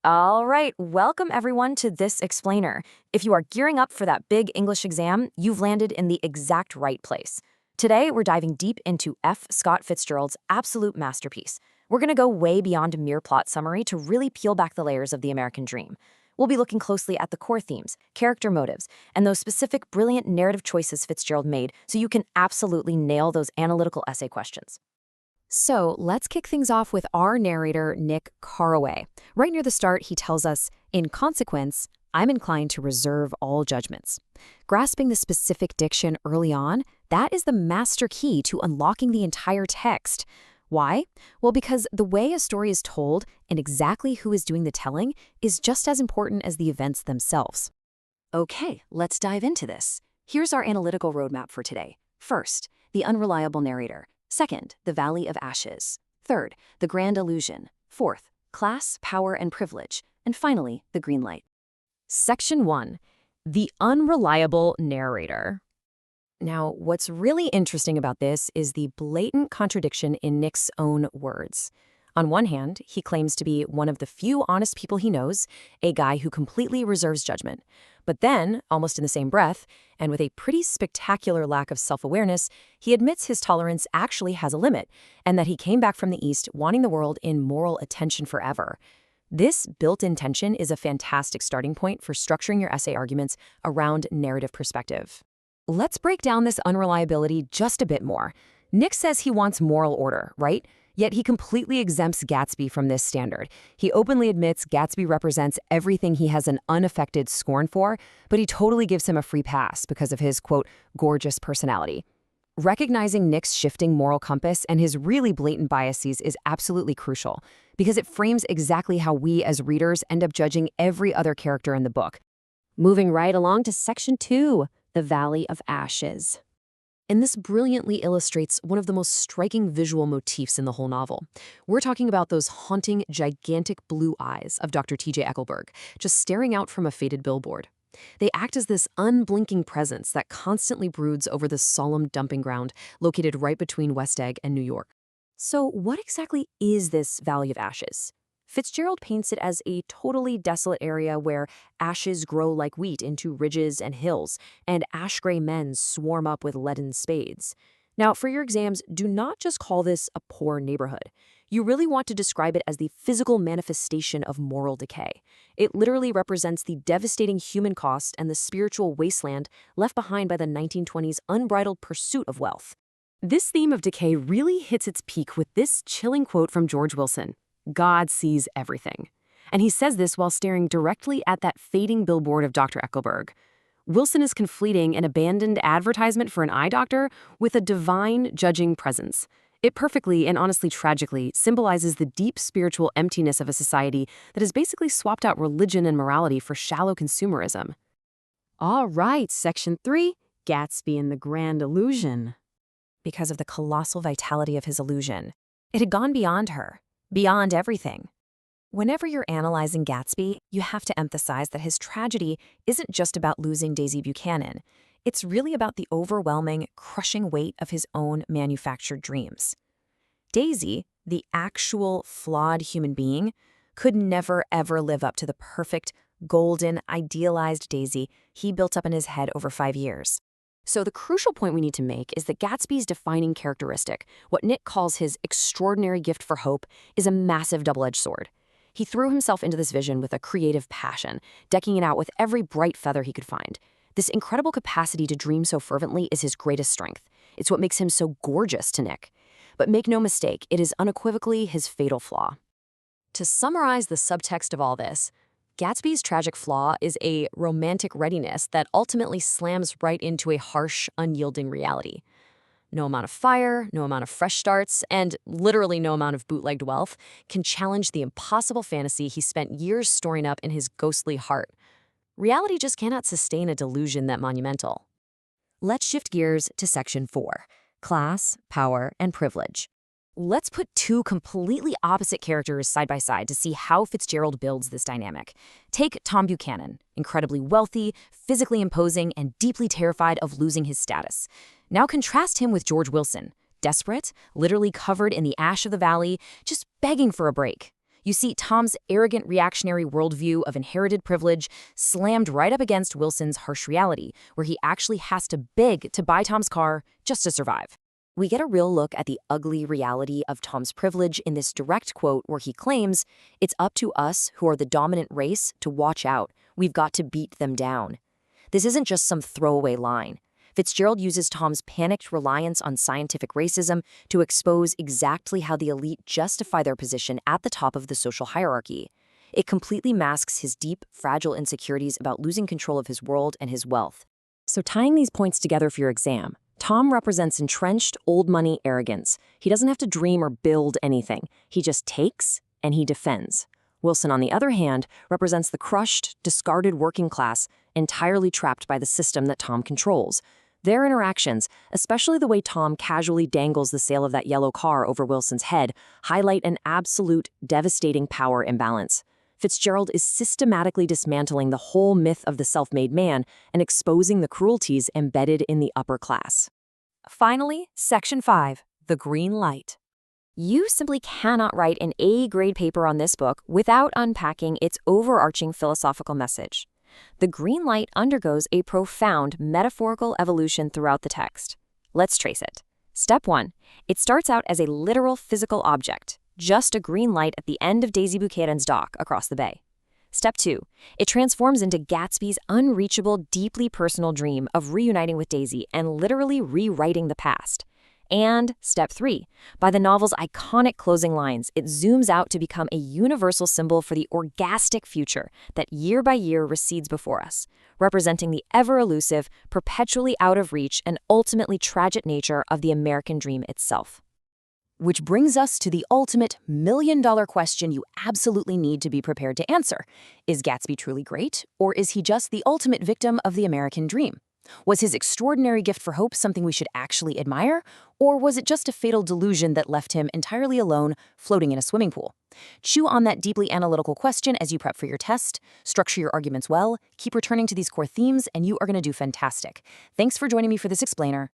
All right, welcome everyone to This Explainer. If you are gearing up for that big English exam, you've landed in the exact right place. Today, we're diving deep into F. Scott Fitzgerald's absolute masterpiece. We're going to go way beyond a mere plot summary to really peel back the layers of the American dream. We'll be looking closely at the core themes, character motives, and those specific brilliant narrative choices Fitzgerald made so you can absolutely nail those analytical essay questions. So let's kick things off with our narrator, Nick Carraway. Right near the start, he tells us, in consequence, I'm inclined to reserve all judgments. Grasping the specific diction early on, that is the master key to unlocking the entire text. Why? Well, because the way a story is told and exactly who is doing the telling is just as important as the events themselves. Okay, let's dive into this. Here's our analytical roadmap for today. First, the unreliable narrator. Second, the Valley of Ashes. Third, the Grand Illusion. Fourth, class, power, and privilege. And finally, the green light. Section 1. The unreliable narrator. Now, what's really interesting about this is the blatant contradiction in Nick's own words. On one hand, he claims to be one of the few honest people he knows, a guy who completely reserves judgment. But then, almost in the same breath, and with a pretty spectacular lack of self-awareness, he admits his tolerance actually has a limit, and that he came back from the East wanting the world in moral attention forever. This built-in tension is a fantastic starting point for structuring your essay arguments around narrative perspective. Let's break down this unreliability just a bit more. Nick says he wants moral order, right? Yet he completely exempts Gatsby from this standard. He openly admits Gatsby represents everything he has an unaffected scorn for, but he totally gives him a free pass because of his, quote, gorgeous personality. Recognizing Nick's shifting moral compass and his really blatant biases is absolutely crucial because it frames exactly how we as readers end up judging every other character in the book. Moving right along to Section 2, the Valley of Ashes. And this brilliantly illustrates one of the most striking visual motifs in the whole novel. We're talking about those haunting, gigantic blue eyes of Dr. T.J. Eckleburg, just staring out from a faded billboard. They act as this unblinking presence that constantly broods over the solemn dumping ground located right between West Egg and New York. So what exactly is this Valley of Ashes? Fitzgerald paints it as a totally desolate area where ashes grow like wheat into ridges and hills, and ash-gray men swarm up with leaden spades. Now, for your exams, do not just call this a poor neighborhood. You really want to describe it as the physical manifestation of moral decay. It literally represents the devastating human cost and the spiritual wasteland left behind by the 1920s unbridled pursuit of wealth. This theme of decay really hits its peak with this chilling quote from George Wilson. God sees everything. And he says this while staring directly at that fading billboard of Dr. Eckleburg. Wilson is conflating an abandoned advertisement for an eye doctor with a divine judging presence. It perfectly and honestly tragically symbolizes the deep spiritual emptiness of a society that has basically swapped out religion and morality for shallow consumerism. All right, Section 3, Gatsby and the Grand Illusion. Because of the colossal vitality of his illusion, it had gone beyond her. Beyond everything. Whenever you're analyzing Gatsby, you have to emphasize that his tragedy isn't just about losing Daisy Buchanan. It's really about the overwhelming, crushing weight of his own manufactured dreams. Daisy, the actual flawed human being, could never ever live up to the perfect, golden, idealized Daisy he built up in his head over 5 years. So the crucial point we need to make is that Gatsby's defining characteristic, what Nick calls his extraordinary gift for hope, is a massive double-edged sword. He threw himself into this vision with a creative passion, decking it out with every bright feather he could find. This incredible capacity to dream so fervently is his greatest strength. It's what makes him so gorgeous to Nick. But make no mistake, it is unequivocally his fatal flaw. To summarize the subtext of all this, Gatsby's tragic flaw is a romantic readiness that ultimately slams right into a harsh, unyielding reality. No amount of fire, no amount of fresh starts, and literally no amount of bootlegged wealth can challenge the impossible fantasy he spent years storing up in his ghostly heart. Reality just cannot sustain a delusion that monumental. Let's shift gears to Section 4, Class, Power, and Privilege. Let's put two completely opposite characters side by side to see how Fitzgerald builds this dynamic. Take Tom Buchanan, incredibly wealthy, physically imposing, and deeply terrified of losing his status. Now contrast him with George Wilson, desperate, literally covered in the ash of the valley, just begging for a break. You see, Tom's arrogant reactionary worldview of inherited privilege slammed right up against Wilson's harsh reality, where he actually has to beg to buy Tom's car just to survive. We get a real look at the ugly reality of Tom's privilege in this direct quote where he claims, "It's up to us who are the dominant race to watch out. We've got to beat them down." This isn't just some throwaway line. Fitzgerald uses Tom's panicked reliance on scientific racism to expose exactly how the elite justify their position at the top of the social hierarchy. It completely masks his deep, fragile insecurities about losing control of his world and his wealth. So tying these points together for your exam, Tom represents entrenched, old-money arrogance. He doesn't have to dream or build anything. He just takes and he defends. Wilson, on the other hand, represents the crushed, discarded working class, entirely trapped by the system that Tom controls. Their interactions, especially the way Tom casually dangles the sale of that yellow car over Wilson's head, highlight an absolute, devastating power imbalance. Fitzgerald is systematically dismantling the whole myth of the self-made man and exposing the cruelties embedded in the upper class. Finally, Section 5, the green light. You simply cannot write an A-grade paper on this book without unpacking its overarching philosophical message. The green light undergoes a profound metaphorical evolution throughout the text. Let's trace it. Step 1. It starts out as a literal physical object, just a green light at the end of Daisy Buchanan's dock across the bay. Step 2. It transforms into Gatsby's unreachable, deeply personal dream of reuniting with Daisy and literally rewriting the past. And Step 3. By the novel's iconic closing lines, it zooms out to become a universal symbol for the orgastic future that year by year recedes before us, representing the ever-elusive, perpetually out of reach, and ultimately tragic nature of the American dream itself. Which brings us to the ultimate million-dollar question you absolutely need to be prepared to answer. Is Gatsby truly great, or is he just the ultimate victim of the American dream? Was his extraordinary gift for hope something we should actually admire, or was it just a fatal delusion that left him entirely alone, floating in a swimming pool? Chew on that deeply analytical question as you prep for your test, structure your arguments well, keep returning to these core themes, and you are going to do fantastic. Thanks for joining me for this explainer.